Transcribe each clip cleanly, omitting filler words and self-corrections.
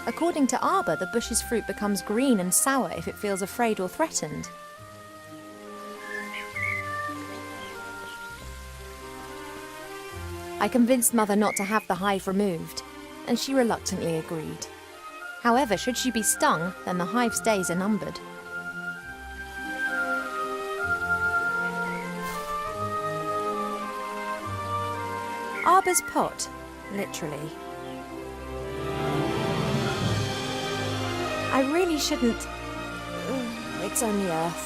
According to Arbor, the bush's fruit becomes green and sour if it feels afraid or threatened. I convinced Mother not to have the hive removed, and she reluctantly agreed. However, should she be stung, then the hive's days are numbered. Arbor's pot, literally. I really shouldn't... It's only Earth.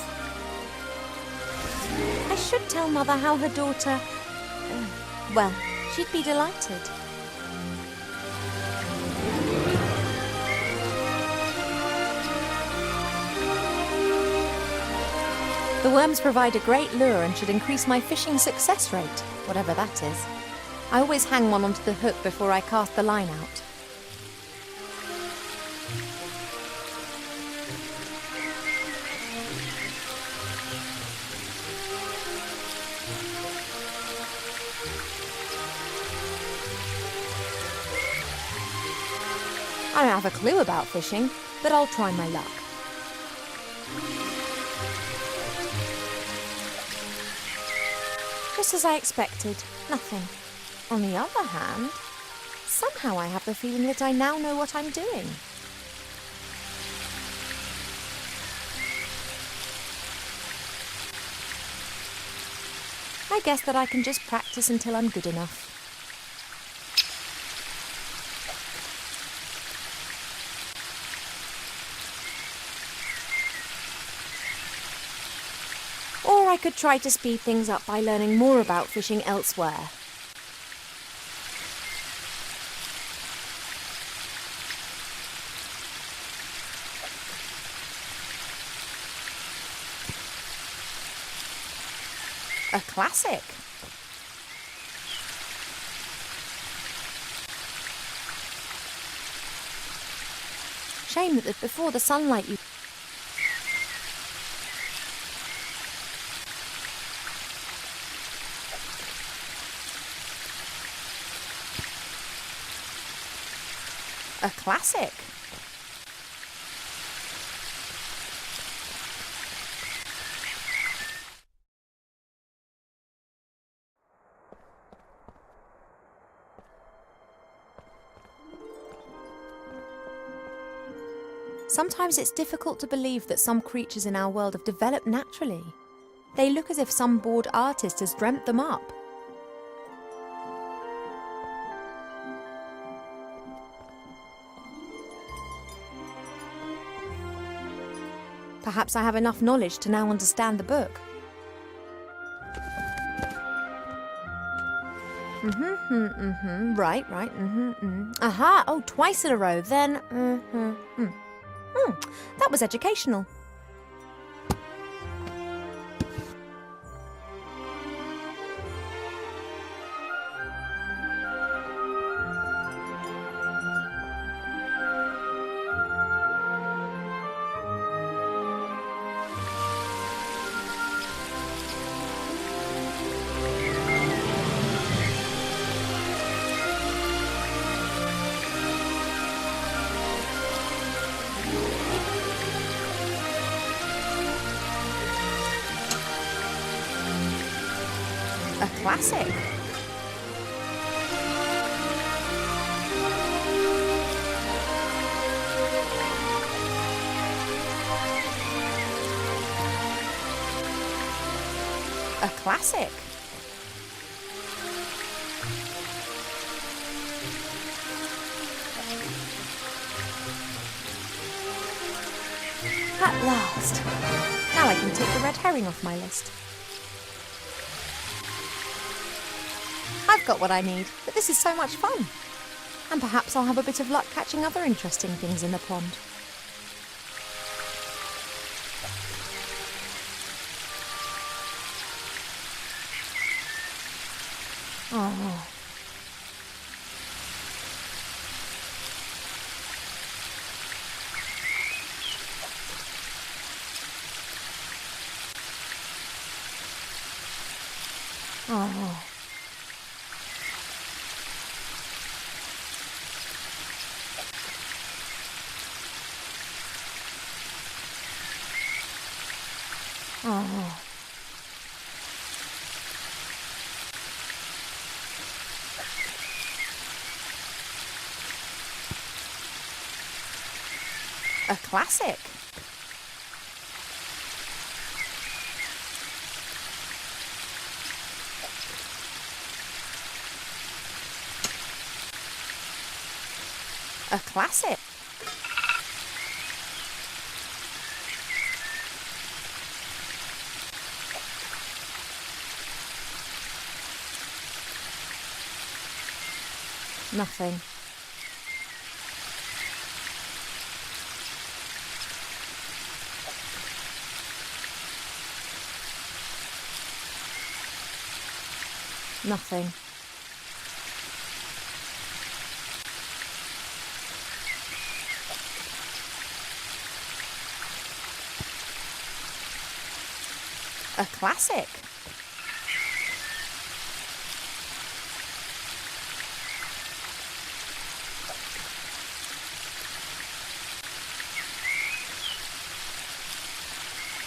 I should tell Mother how her daughter... well, she'd be delighted. The worms provide a great lure and should increase my fishing success rate, whatever that is. I always hang one onto the hook before I cast the line out. I don't have a clue about fishing, but I'll try my luck. Just as I expected, nothing. On the other hand, somehow I have the feeling that I now know what I'm doing. I guess that I can just practice until I'm good enough. Or I could try to speed things up by learning more about fishing elsewhere. A classic. Shame that before the sunlight you... A classic. Sometimes it's difficult to believe that some creatures in our world have developed naturally. They look as if some bored artist has dreamt them up. Perhaps I have enough knowledge to now understand the book. Right. Aha, oh, twice in a row, then... that was educational. A classic. A classic. At last. Now I can take the red herring off my list. I've got what I need, but this is so much fun. And perhaps I'll have a bit of luck catching other interesting things in the pond. Oh. Oh. Oh. A classic. A classic. Nothing. Nothing. A classic.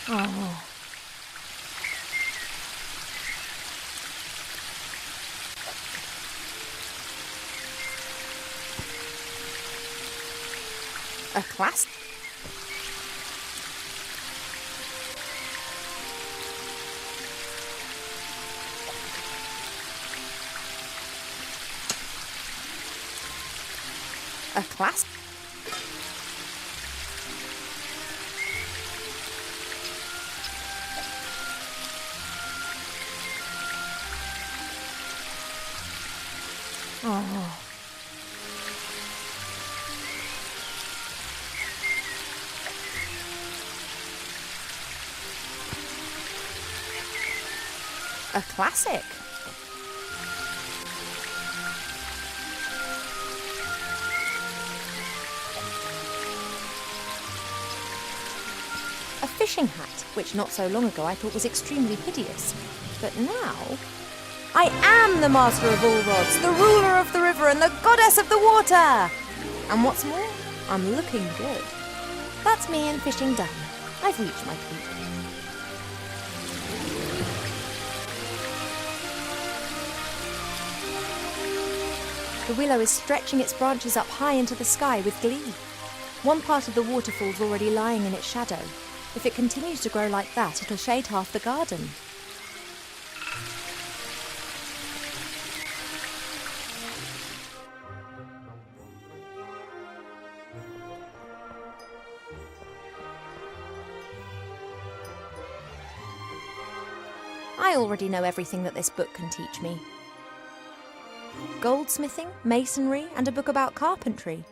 Oh. A classic. A classic. Oh. A classic. A fishing hat, which not so long ago I thought was extremely hideous. But now, I am the master of all rods, the ruler of the river and the goddess of the water! And what's more, I'm looking good. That's me and fishing done. I've reached my peak. The willow is stretching its branches up high into the sky with glee. One part of the waterfall's already lying in its shadow. If it continues to grow like that, it'll shade half the garden. I already know everything that this book can teach me. Goldsmithing, masonry, and a book about carpentry.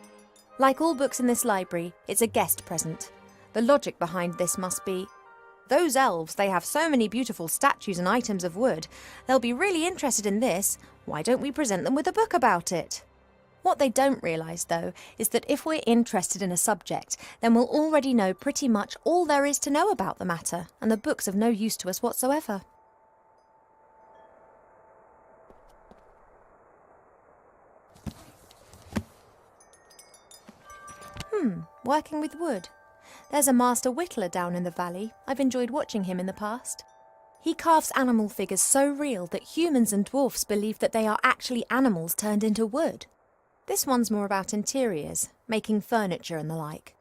Like all books in this library, it's a guest present. The logic behind this must be, those elves, they have so many beautiful statues and items of wood. They'll be really interested in this. Why don't we present them with a book about it? What they don't realise, though, is that if we're interested in a subject, then we'll already know pretty much all there is to know about the matter, and the book's of no use to us whatsoever. Working with wood. There's a master whittler down in the valley. I've enjoyed watching him in the past. He carves animal figures so real that humans and dwarfs believe that they are actually animals turned into wood. This one's more about interiors, making furniture and the like.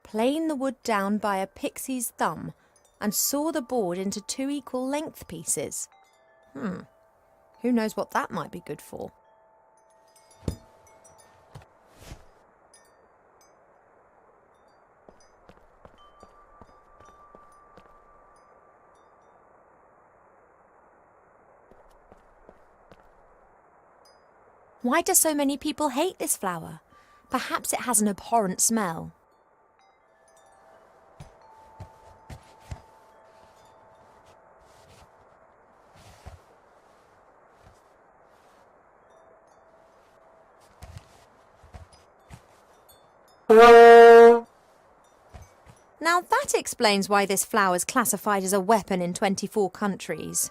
Plane the wood down by a pixie's thumb and saw the board into 2 equal length pieces. Who knows what that might be good for? Why do so many people hate this flower? Perhaps it has an abhorrent smell. Now that explains why this flower's classified as a weapon in 24 countries.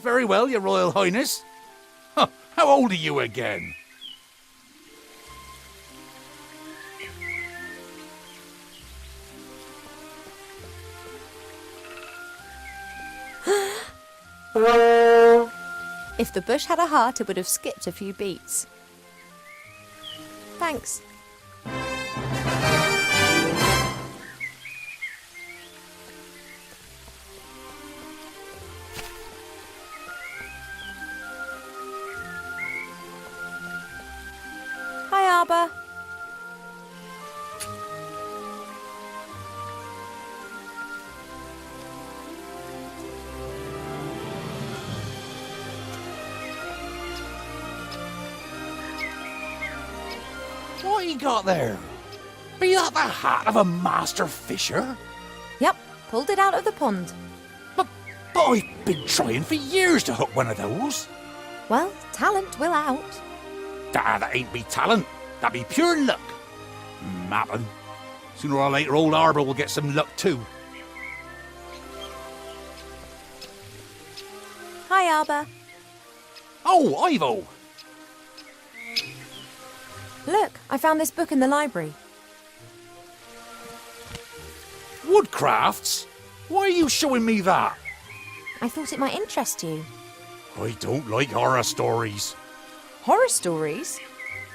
Very well, Your Royal Highness. How old are you again? If the bush had a heart, it would have skipped a few beats. Thanks. Hi, Arbor. What you got there? Be that the hat of a master fisher? Yep, pulled it out of the pond. But I've been trying for years to hook one of those. Well, talent will out. That ain't me talent. That be pure luck. Mappin'. Sooner or later, old Arbor will get some luck too. Hi, Arbor. Oh, Ivo! Look, I found this book in the library. Woodcrafts? Why are you showing me that? I thought it might interest you. I don't like horror stories. Horror stories?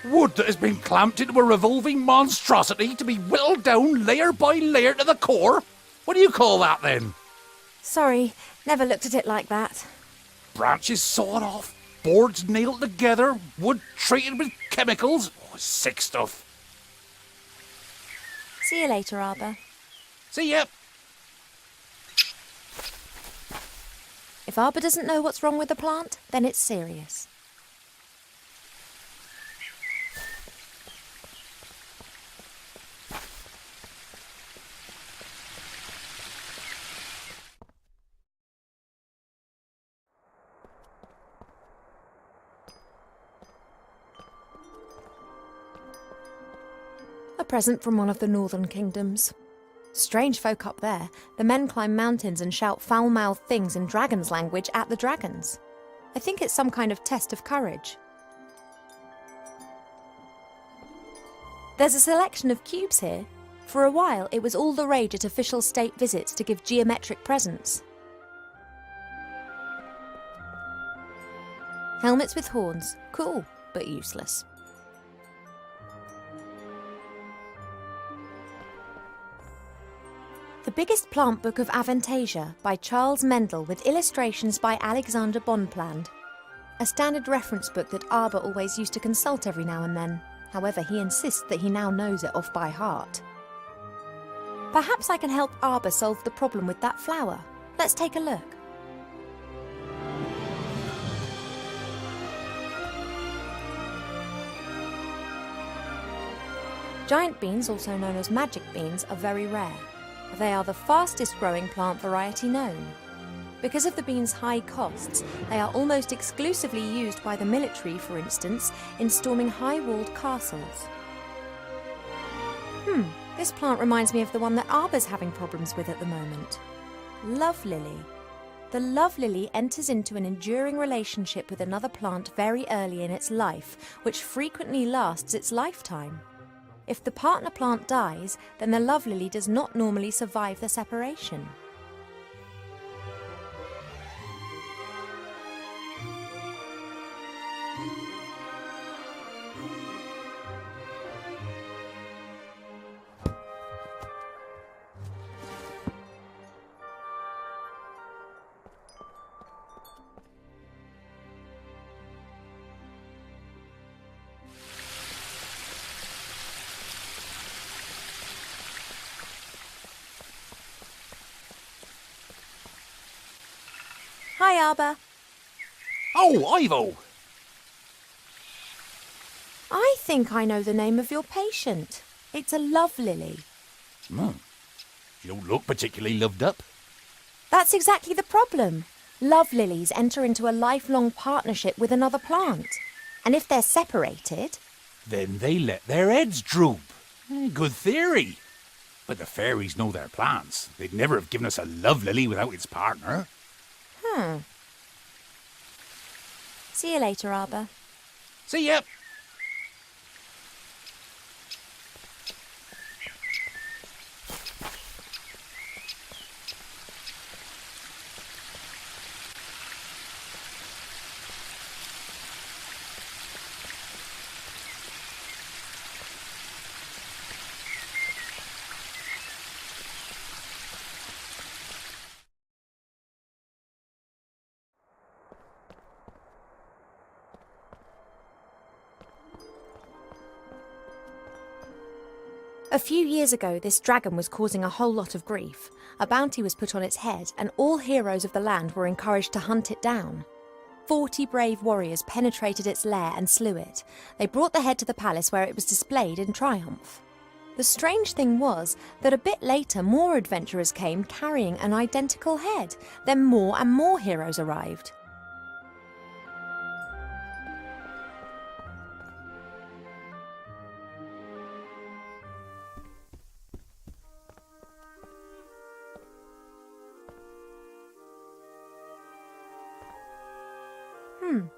Wood that has been clamped into a revolving monstrosity to be whittled down layer by layer to the core? What do you call that then? Sorry, never looked at it like that. Branches sawed off, boards nailed together, wood treated with chemicals. Oh, sick stuff. See you later, Arbor. See ya. If Arbor doesn't know what's wrong with the plant, then it's serious. A present from one of the northern kingdoms. Strange folk up there. The men climb mountains and shout foul-mouthed things in dragon's language at the dragons. I think it's some kind of test of courage. There's a selection of cubes here. For a while, it was all the rage at official state visits to give geometric presents. Helmets with horns. Cool, but useless. The Biggest Plant Book of Avantasia by Charles Mendel with illustrations by Alexander Bonpland. A standard reference book that Arbor always used to consult every now and then. However, he insists that he now knows it off by heart. Perhaps I can help Arbor solve the problem with that flower. Let's take a look. Giant beans, also known as magic beans, are very rare. They are the fastest growing plant variety known. Because of the beans' high costs, they are almost exclusively used by the military, for instance, in storming high-walled castles. This plant reminds me of the one that Arbor's having problems with at the moment. Love lily. The love lily enters into an enduring relationship with another plant very early in its life, which frequently lasts its lifetime. If the partner plant dies, then the love lily does not normally survive the separation. Hi, Arbor. Oh, Ivo! I think I know the name of your patient. It's a love lily. You don't look particularly loved up. That's exactly the problem. Love lilies enter into a lifelong partnership with another plant. And if they're separated... Then they let their heads droop. Good theory. But the fairies know their plans. They'd never have given us a love lily without its partner. See you later, Arbor. See ya! A few years ago, this dragon was causing a whole lot of grief. A bounty was put on its head, and all heroes of the land were encouraged to hunt it down. 40 brave warriors penetrated its lair and slew it. They brought the head to the palace where it was displayed in triumph. The strange thing was that a bit later, more adventurers came carrying an identical head. Then more and more heroes arrived.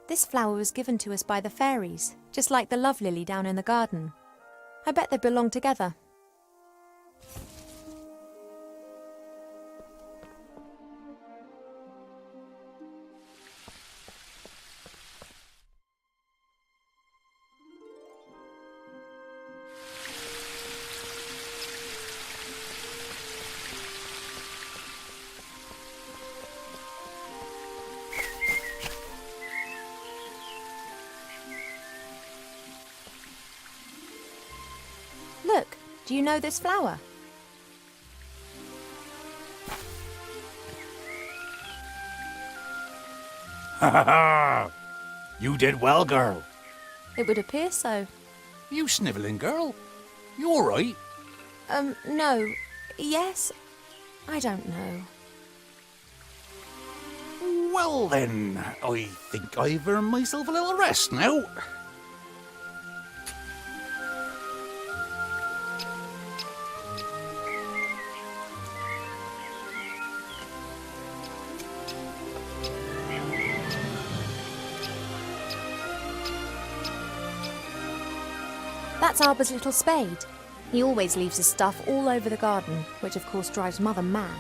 This flower was given to us by the fairies, just like the love lily down in the garden. I bet they belong together. Look, do you know this flower? Ha ha ha! You did well, girl. It would appear so. You snivelling, girl? You all right? No. Yes? I don't know. Well then, I think I've earned myself a little rest now. That's Arbor's little spade. He always leaves his stuff all over the garden, which of course drives Mother mad.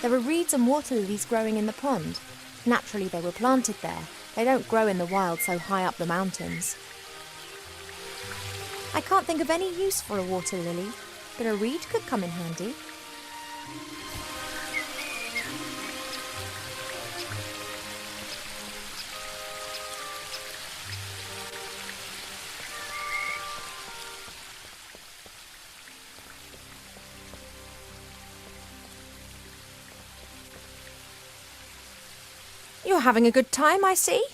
There are reeds and water lilies growing in the pond. Naturally, they were planted there. They don't grow in the wild so high up the mountains. I can't think of any use for a water lily, but a reed could come in handy. You're having a good time, I see.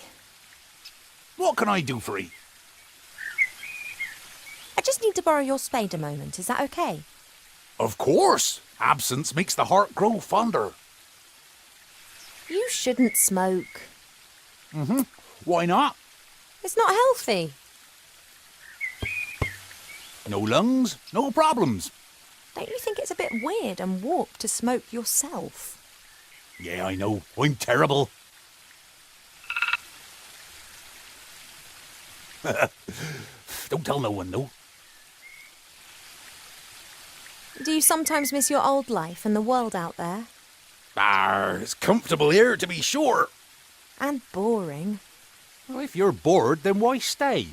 What can I do for you? I just need to borrow your spade a moment. Is that okay? Of course. Absence makes the heart grow fonder. You shouldn't smoke. Why not? It's not healthy. No lungs, no problems. Don't you think it's a bit weird and warped to smoke yourself? Yeah, I know. I'm terrible. Don't tell no one, though. Do you sometimes miss your old life and the world out there? It's comfortable here, to be sure. And boring. Well, if you're bored, then why stay?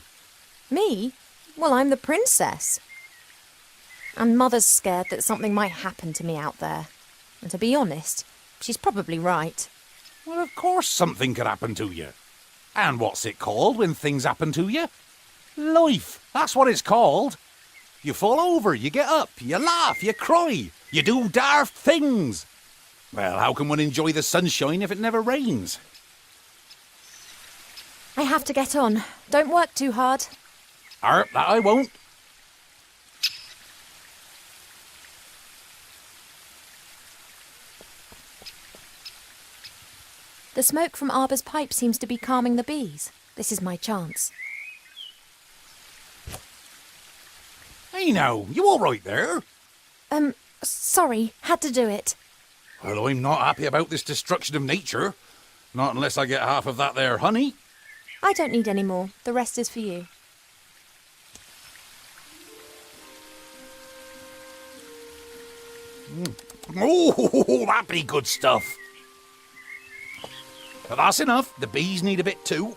Me? Well, I'm the princess. And Mother's scared that something might happen to me out there. And to be honest, she's probably right. Well, of course something could happen to you. And what's it called when things happen to you? Life. That's what it's called. You fall over, you get up, you laugh, you cry, you do daft things. Well, how can one enjoy the sunshine if it never rains? I have to get on. Don't work too hard. That I won't. The smoke from Arbor's pipe seems to be calming the bees. This is my chance. Hey now, you all right there? Sorry, had to do it. Well, I'm not happy about this destruction of nature. Not unless I get half of that there honey. I don't need any more. The rest is for you. Oh, that be good stuff. But that's enough. The bees need a bit too.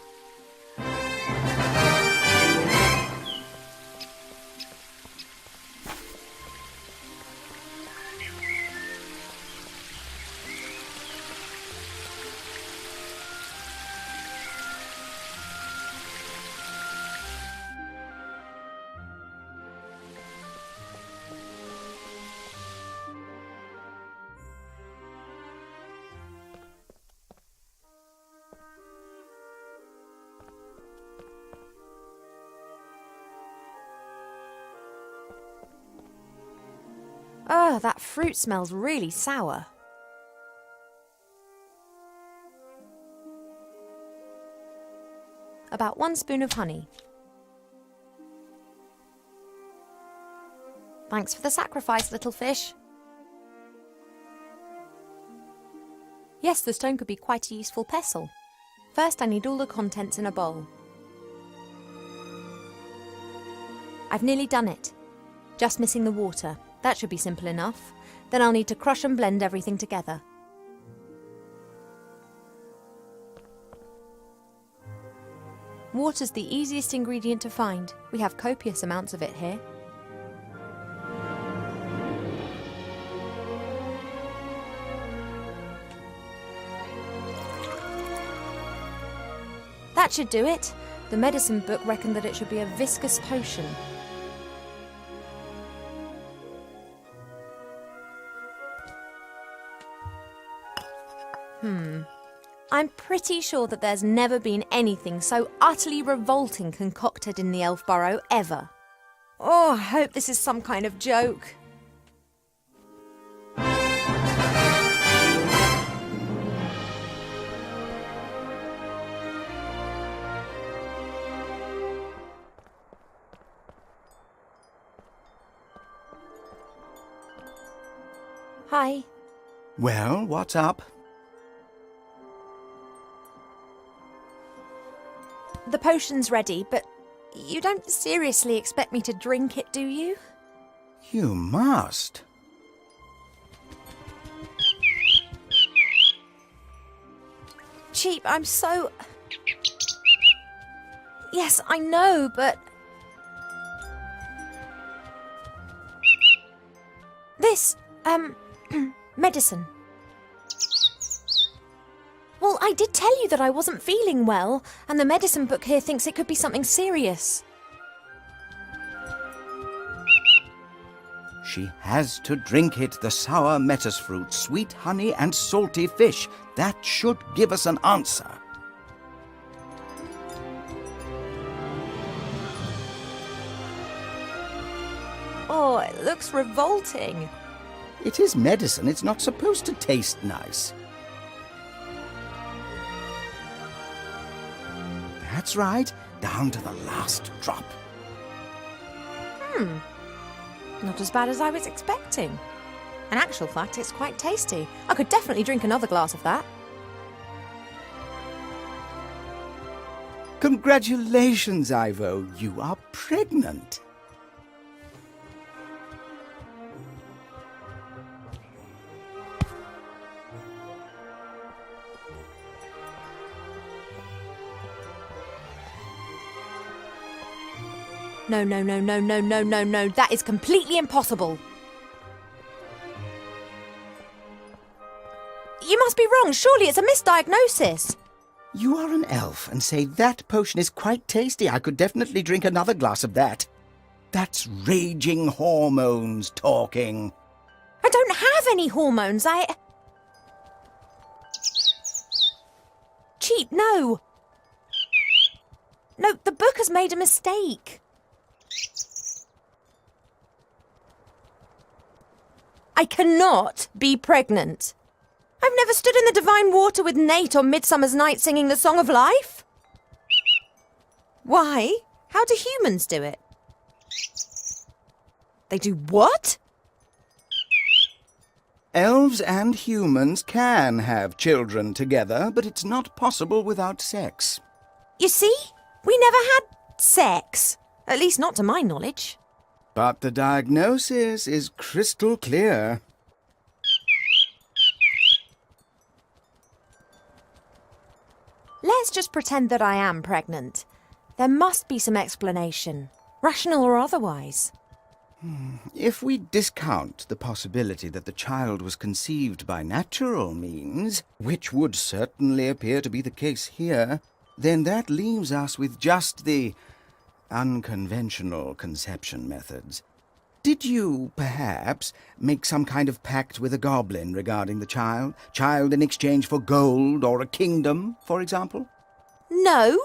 Oh, that fruit smells really sour. About 1 spoon of honey. Thanks for the sacrifice, little fish. Yes, the stone could be quite a useful pestle. First, I need all the contents in a bowl. I've nearly done it. Just missing the water. That should be simple enough. Then I'll need to crush and blend everything together. Water's the easiest ingredient to find. We have copious amounts of it here. That should do it. The medicine book reckoned that it should be a viscous potion. I'm pretty sure that there's never been anything so utterly revolting concocted in the Elf Burrow ever. Oh, I hope this is some kind of joke. Hi. Well, what's up? The potion's ready, but you don't seriously expect me to drink it, do you? You must. Cheap, I'm so... Yes, I know, but... This, medicine. Well, I did tell you that I wasn't feeling well, and the medicine book here thinks it could be something serious. She has to drink it, the sour metis fruit, sweet honey and salty fish. That should give us an answer. Oh, it looks revolting. It is medicine. It's not supposed to taste nice. That's right, down to the last drop. Not as bad as I was expecting. In actual fact, it's quite tasty. I could definitely drink another glass of that. Congratulations, Ivo. You are pregnant. No, no, no, no, no, no, no, no. That is completely impossible. You must be wrong. Surely it's a misdiagnosis. You are an elf and say that potion is quite tasty. I could definitely drink another glass of that. That's raging hormones talking. I don't have any hormones. Cheat, no. No, the book has made a mistake. I cannot be pregnant. I've never stood in the divine water with Nate on Midsummer's Night singing the Song of Life. Why? How do humans do it? They do what? Elves and humans can have children together, but it's not possible without sex. You see? We never had sex. At least not to my knowledge. But the diagnosis is crystal clear. Let's just pretend that I am pregnant. There must be some explanation, rational or otherwise. If we discount the possibility that the child was conceived by natural means, which would certainly appear to be the case here, then that leaves us with just the unconventional conception methods. Did you, perhaps, make some kind of pact with a goblin regarding the child? Child in exchange for gold or a kingdom, for example? No.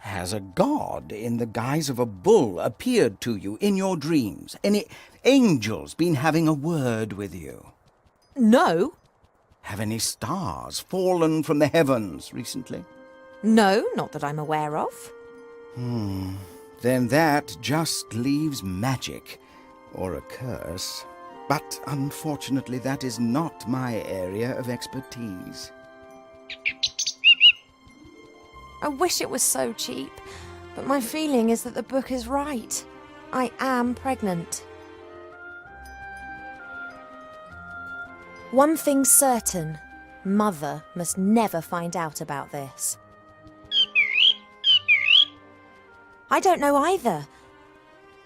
Has a god in the guise of a bull appeared to you in your dreams? Any angels been having a word with you? No. Have any stars fallen from the heavens recently? No, not that I'm aware of. Then that just leaves magic, or a curse. But unfortunately, that is not my area of expertise. I wish it was so cheap, but my feeling is that the book is right. I am pregnant. One thing's certain, Mother must never find out about this. I don't know either.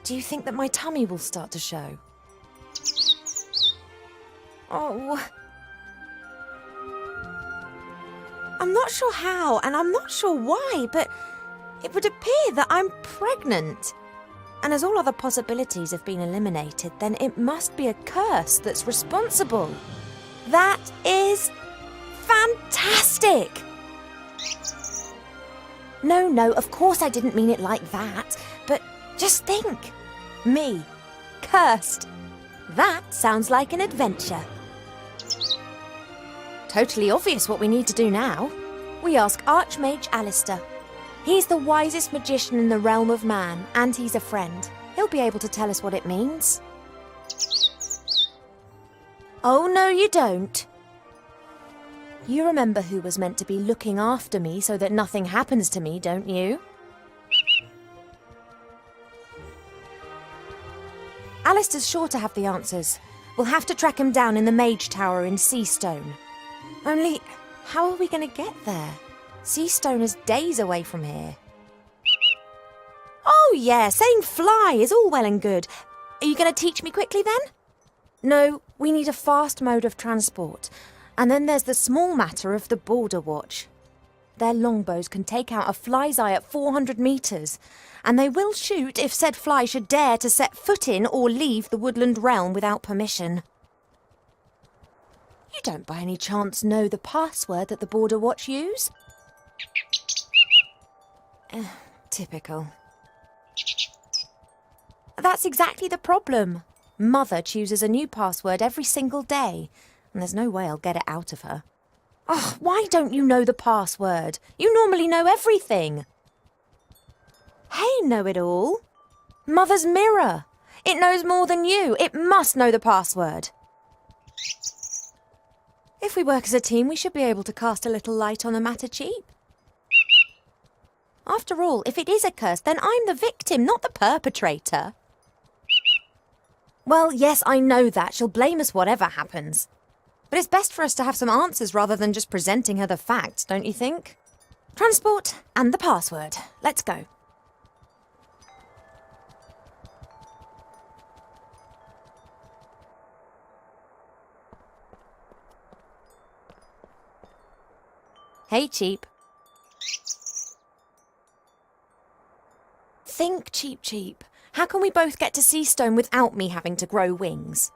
Do you think that my tummy will start to show? Oh. I'm not sure how, and I'm not sure why, but it would appear that I'm pregnant. And as all other possibilities have been eliminated, then it must be a curse that's responsible. That is fantastic! No, of course I didn't mean it like that, but just think. Me, cursed. That sounds like an adventure. Totally obvious what we need to do now. We ask Archmage Alistair. He's the wisest magician in the realm of man, and he's a friend. He'll be able to tell us what it means. Oh, no, you don't. You remember who was meant to be looking after me so that nothing happens to me, don't you? Alistair's sure to have the answers. We'll have to track him down in the Mage Tower in Seastone. Only, how are we going to get there? Seastone is days away from here. Oh yeah, saying fly is all well and good. Are you going to teach me quickly then? No, we need a fast mode of transport. And then there's the small matter of the Border Watch. Their longbows can take out a fly's eye at 400 metres, and they will shoot if said fly should dare to set foot in or leave the woodland realm without permission. You don't by any chance know the password that the Border Watch use? Typical. That's exactly the problem. Mother chooses a new password every single day, and there's no way I'll get it out of her. Oh, why don't you know the password? You normally know everything. Hey, know-it-all. Mother's mirror. It knows more than you. It must know the password. If we work as a team, we should be able to cast a little light on the matter cheap. After all, if it is a curse, then I'm the victim, not the perpetrator. Well, yes, I know that. She'll blame us whatever happens. But it's best for us to have some answers rather than just presenting her the facts, don't you think? Transport and the password. Let's go. Hey, Cheap. Think, Cheap. How can we both get to Seastone without me having to grow wings?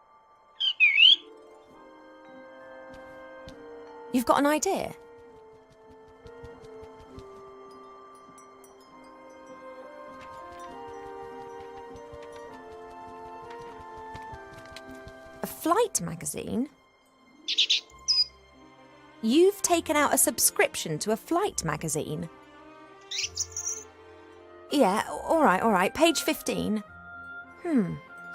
You've got an idea? flight magazine? You've taken out a subscription to a flight magazine? Yeah, all right, page 15.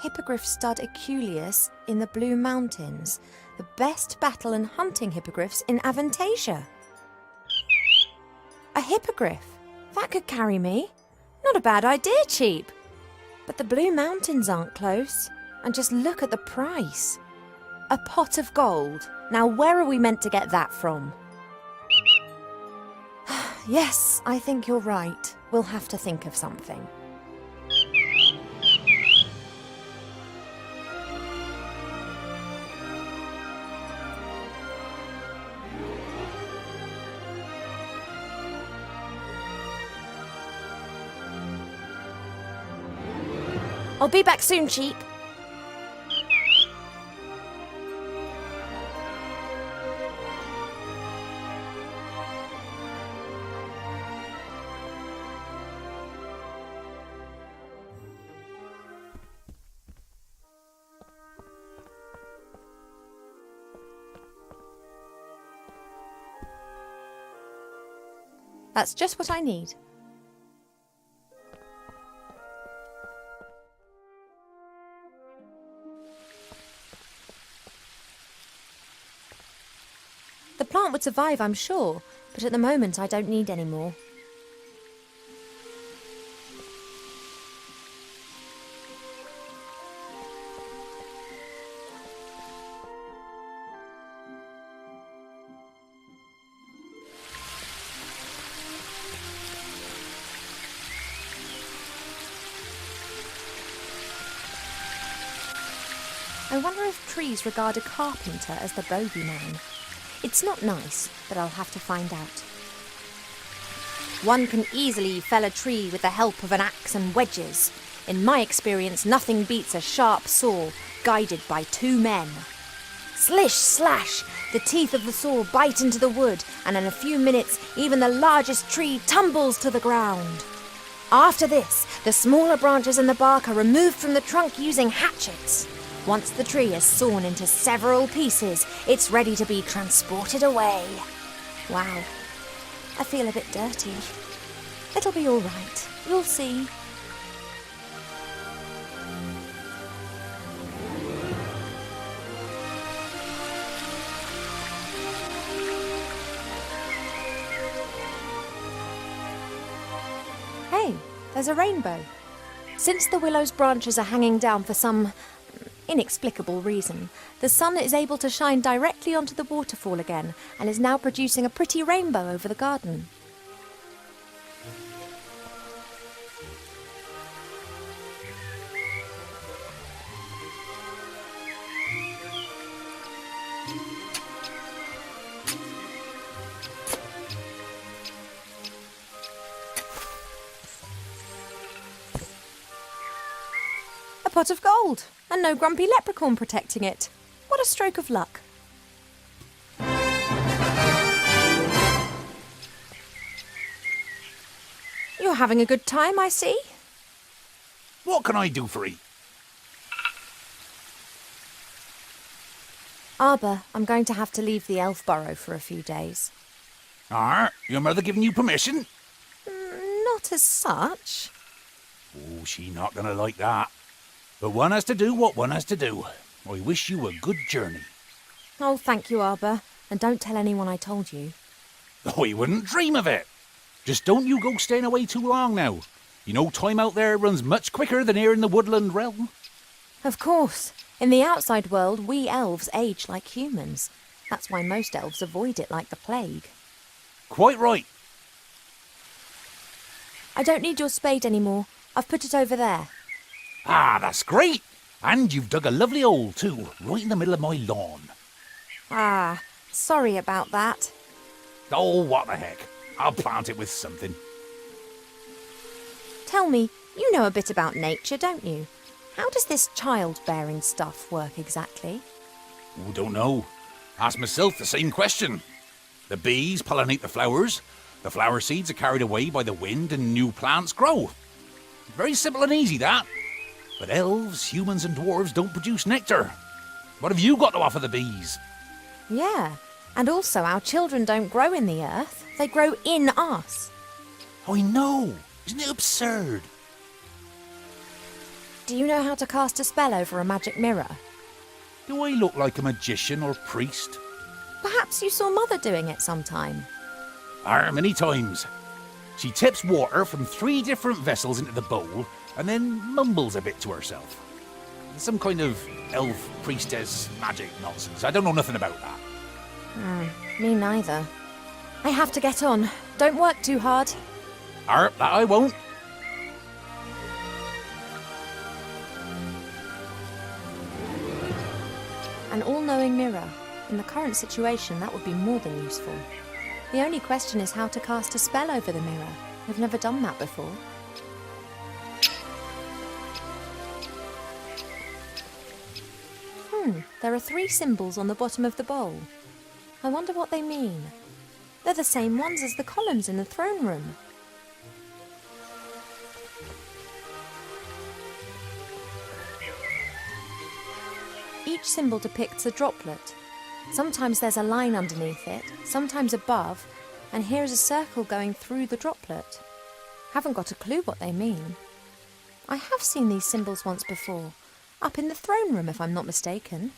Hippogriff stud Aculeus in the Blue Mountains. The best battle and hunting hippogriffs in Avantasia. A hippogriff? That could carry me. Not a bad idea, Cheap. But the Blue Mountains aren't close. And just look at the price. A pot of gold. Now where are we meant to get that from? Yes, I think you're right. We'll have to think of something. I'll be back soon, Cheap. That's just what I need. The plant would survive, I'm sure, but at the moment I don't need any more. I wonder if trees regard a carpenter as the bogeyman. It's not nice, but I'll have to find out. One can easily fell a tree with the help of an axe and wedges. In my experience, nothing beats a sharp saw guided by two men. Slish, slash! The teeth of the saw bite into the wood, and in a few minutes, even the largest tree tumbles to the ground. After this, the smaller branches and the bark are removed from the trunk using hatchets. Once the tree is sawn into several pieces, it's ready to be transported away. Wow, I feel a bit dirty. It'll be all right. You'll see. Hey, there's a rainbow. Since the willow's branches are hanging down for some inexplicable reason, the sun is able to shine directly onto the waterfall again and is now producing a pretty rainbow over the garden. A pot of gold! And no grumpy leprechaun protecting it. What a stroke of luck. You're having a good time, I see. What can I do for 'ee? Arbor, I'm going to have to leave the elf burrow for a few days. Your mother giving you permission? Not as such. Oh, she not gonna like that. But one has to do what one has to do. I wish you a good journey. Oh, thank you, Arbor. And don't tell anyone I told you. I wouldn't dream of it. Just don't you go staying away too long now. You know time out there runs much quicker than here in the woodland realm. Of course. In the outside world, we elves age like humans. That's why most elves avoid it like the plague. Quite right. I don't need your spade anymore. I've put it over there. Ah, that's great. And you've dug a lovely hole too, right in the middle of my lawn. Ah, sorry about that. Oh, what the heck. I'll plant it with something. Tell me, you know a bit about nature, don't you? How does this childbearing stuff work exactly? Oh, don't know. Ask myself the same question. The bees pollinate the flowers flower seeds are carried away by the wind and new plants grow. Very simple and easy, that. But elves, humans and dwarves don't produce nectar. What have you got to offer the bees? Yeah, and also our children don't grow in the earth, they grow in us. I know. Isn't it absurd? Do you know how to cast a spell over a magic mirror? Do I look like a magician or priest? Perhaps you saw Mother doing it sometime. Many times. She tips water from 3 different vessels into the bowl and then mumbles a bit to herself. Some kind of elf priestess magic nonsense. I don't know nothing about that. Me neither. I have to get on. Don't work too hard. That I won't. An all-knowing mirror. In the current situation, that would be more than useful. The only question is how to cast a spell over the mirror. We've never done that before. There are 3 symbols on the bottom of the bowl. I wonder what they mean. They're the same ones as the columns in the throne room. Each symbol depicts a droplet. Sometimes there's a line underneath it, sometimes above, and here is a circle going through the droplet. Haven't got a clue what they mean. I have seen these symbols once before, up in the throne room if I'm not mistaken.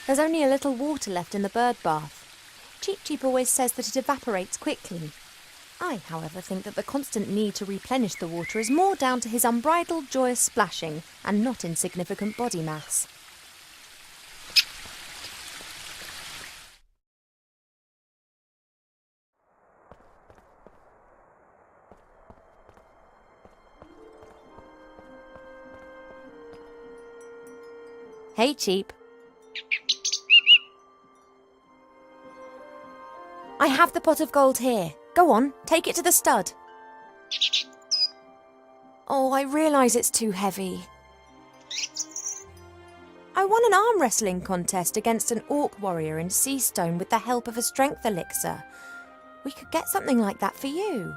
There's only a little water left in the bird bath. Cheep Cheep always says that it evaporates quickly. I, however, think that the constant need to replenish the water is more down to his unbridled joyous splashing and not insignificant body mass. Hey, Cheep. I have the pot of gold here. Go on, take it to the stud. Oh, I realise it's too heavy. I won an arm wrestling contest against an orc warrior in Seastone with the help of a strength elixir. We could get something like that for you.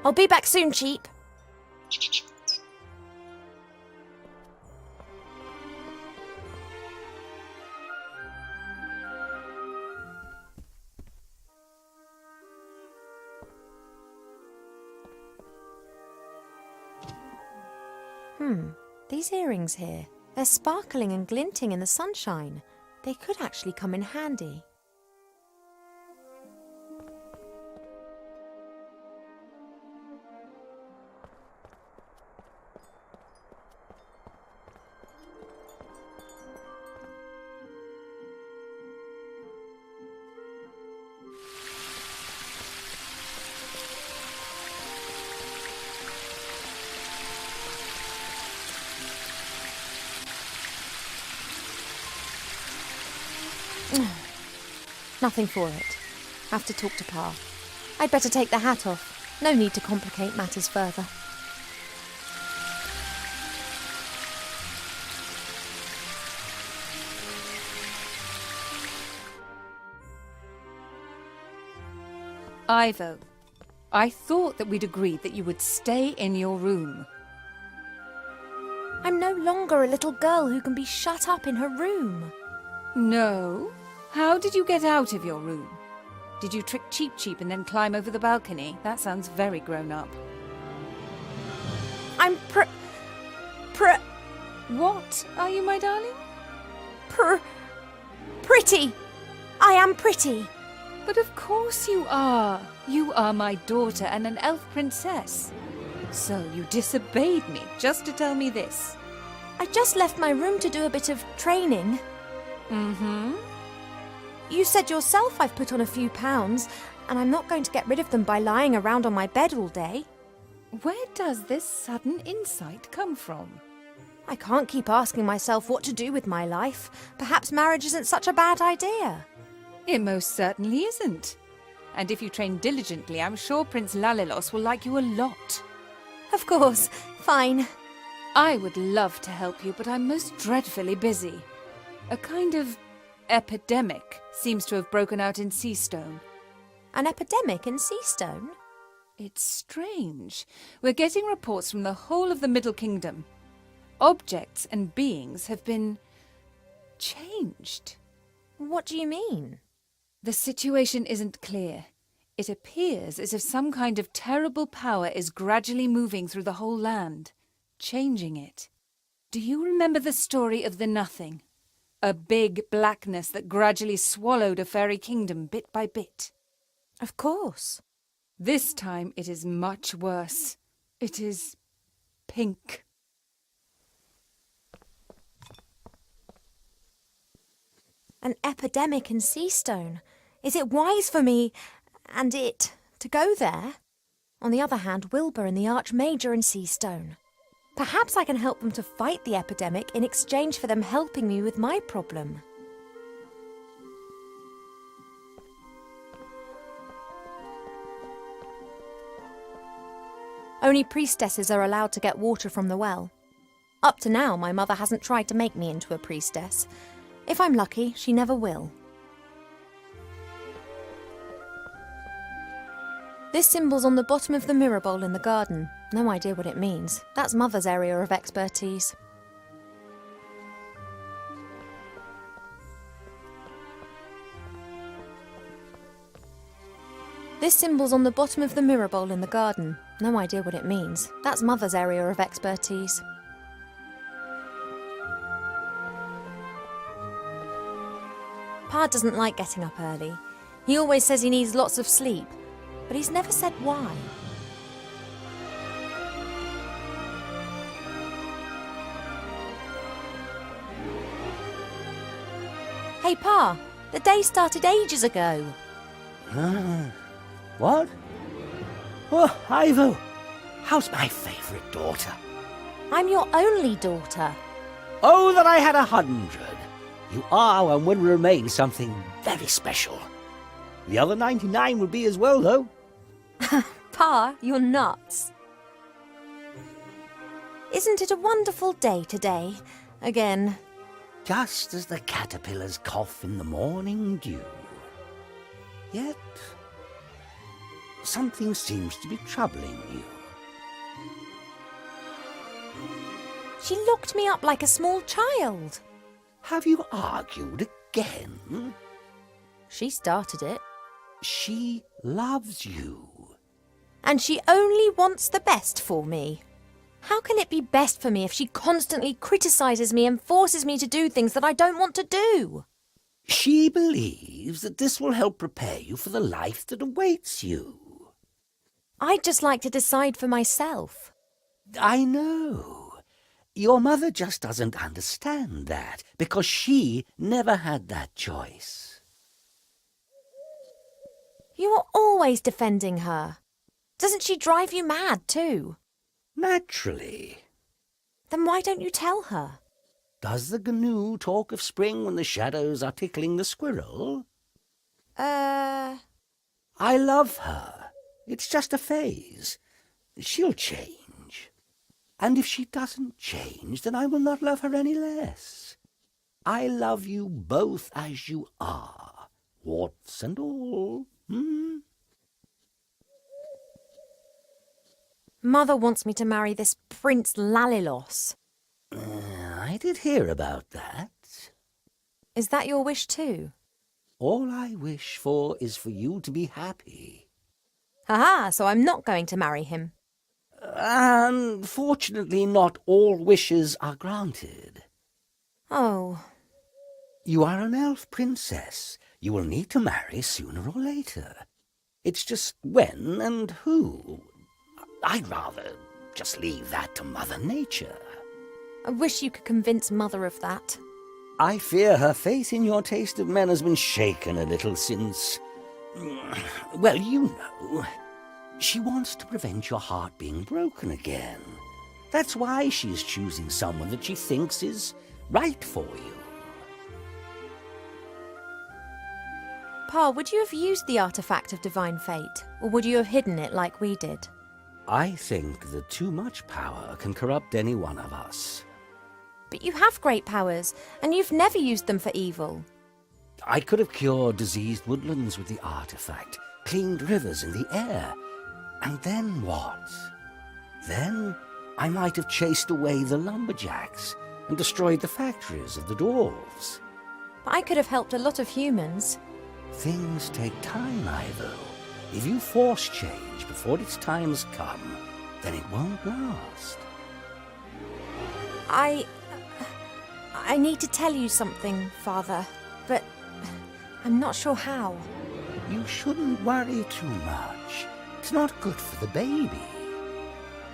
I'll be back soon, Cheep. These earrings here, they're sparkling and glinting in the sunshine. They could actually come in handy. Nothing for it. Have to talk to Pa. I'd better take the hat off. No need to complicate matters further. Ivo, I thought that we'd agreed that you would stay in your room. I'm no longer a little girl who can be shut up in her room. No? How did you get out of your room? Did you trick Cheep Cheep and then climb over the balcony? That sounds very grown up. I'm What are you, my darling? pretty. I am pretty. But of course you are. You are my daughter and an elf princess. So you disobeyed me just to tell me this. I just left my room to do a bit of training. Mm-hmm. You said yourself I've put on a few pounds, and I'm not going to get rid of them by lying around on my bed all day. Where does this sudden insight come from? I can't keep asking myself what to do with my life. Perhaps marriage isn't such a bad idea. It most certainly isn't. And if you train diligently, I'm sure Prince Lalilos will like you a lot. Of course. Fine. I would love to help you, but I'm most dreadfully busy. A kind of epidemic seems to have broken out in Seastone. An epidemic in Seastone? It's strange. We're getting reports from the whole of the Middle Kingdom. Objects and beings have been changed. What do you mean? The situation isn't clear. It appears as if some kind of terrible power is gradually moving through the whole land, changing it. Do you remember the story of the Nothing? A big blackness that gradually swallowed a fairy kingdom bit by bit. Of course. This time it is much worse. It is pink. An epidemic in Seastone. Is it wise for me and it to go there? On the other hand, Wilbur and the Archmage are in Seastone. Perhaps I can help them to fight the epidemic in exchange for them helping me with my problem. Only priestesses are allowed to get water from the well. Up to now, my mother hasn't tried to make me into a priestess. If I'm lucky, she never will. This symbol's on the bottom of the mirror bowl in the garden. No idea what it means. That's Mother's area of expertise. This symbol's on the bottom of the mirror bowl in the garden. No idea what it means. That's Mother's area of expertise. Pa doesn't like getting up early. He always says he needs lots of sleep, but he's never said why. Hey Pa, the day started ages ago. What? Oh, Ivo, how's my favourite daughter? I'm your only daughter. Oh, that I had 100. You are and will remain something very special. The other 99 will be as well, though. Pa, you're nuts. Isn't it a wonderful day today? Again. Just as the caterpillars cough in the morning dew. Yet, something seems to be troubling you. She locked me up like a small child. Have you argued again? She started it. She loves you. And she only wants the best for me. How can it be best for me if she constantly criticises me and forces me to do things that I don't want to do? She believes that this will help prepare you for the life that awaits you. I'd just like to decide for myself. I know. Your mother just doesn't understand that, because she never had that choice. You're always defending her. Doesn't she drive you mad too? Naturally. Then why don't you tell her? Does the gnu talk of spring when the shadows are tickling the squirrel? I love her. It's just a phase. She'll change. And if she doesn't change, then I will not love her any less. I love you both as you are, warts and all. Mother wants me to marry this Prince Lalilos. I did hear about that. Is that your wish too? All I wish for is for you to be happy. Haha, so I'm not going to marry him. Unfortunately, not all wishes are granted. Oh. You are an elf princess. You will need to marry sooner or later. It's just when and who. I'd rather just leave that to Mother Nature. I wish you could convince Mother of that. I fear her faith in your taste of men has been shaken a little since... Well, you know. She wants to prevent your heart being broken again. That's why she's choosing someone that she thinks is right for you. Pa, would you have used the artifact of divine fate, or would you have hidden it like we did? I think that too much power can corrupt any one of us. But you have great powers, and you've never used them for evil. I could have cured diseased woodlands with the artifact, cleaned rivers in the air. And then what? Then I might have chased away the lumberjacks and destroyed the factories of the dwarves. I could have helped a lot of humans. Things take time, Ivo. If you force change before its time's come, then it won't last. I need to tell you something, Father, but I'm not sure how. You shouldn't worry too much. It's not good for the baby.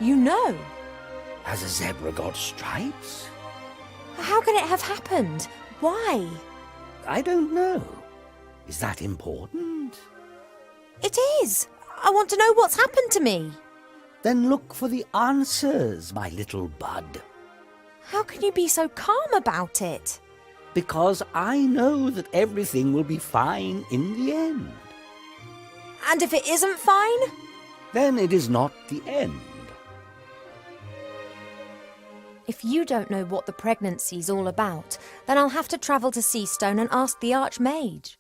You know. Has a zebra got stripes? How can it have happened? Why? I don't know. Is that important? It is. I want to know what's happened to me. Then look for the answers, my little bud. How can you be so calm about it? Because I know that everything will be fine in the end. And if it isn't fine? Then it is not the end. If you don't know what the pregnancy's all about, then I'll have to travel to Seastone and ask the Archmage.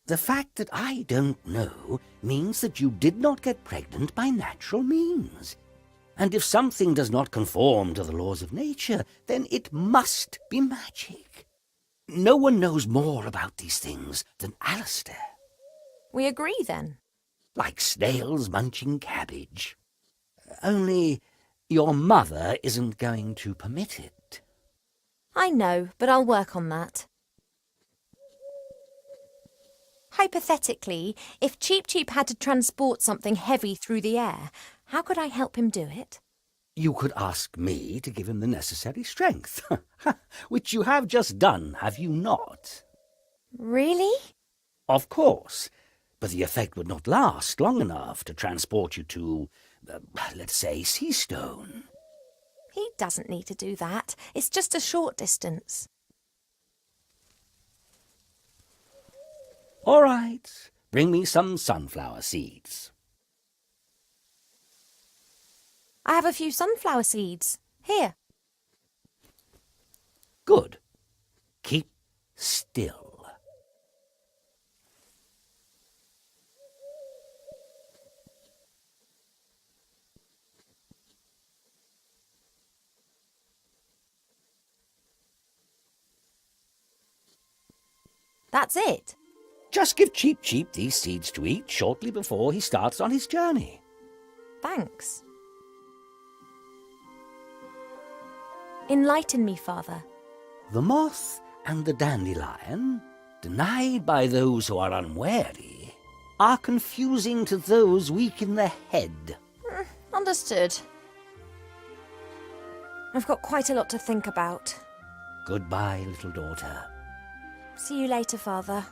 The fact that I don't know means that you did not get pregnant by natural means. And if something does not conform to the laws of nature, then it must be magic. No one knows more about these things than Alistair. We agree, then? Like snails munching cabbage. Only your mother isn't going to permit it. I know, but I'll work on that. Hypothetically, if Cheep Cheep had to transport something heavy through the air, how could I help him do it? You could ask me to give him the necessary strength, which you have just done, have you not? Really? Of course, but the effect would not last long enough to transport you to, let's say, Seastone. He doesn't need to do that. It's just a short distance. All right, bring me some sunflower seeds. I have a few sunflower seeds. Here. Good. Keep still. That's it. Just give Cheep Cheep these seeds to eat shortly before he starts on his journey. Thanks. Enlighten me, Father. The moth and the dandelion, denied by those who are unwary, are confusing to those weak in the head. Understood. I've got quite a lot to think about. Goodbye, little daughter. See you later, Father.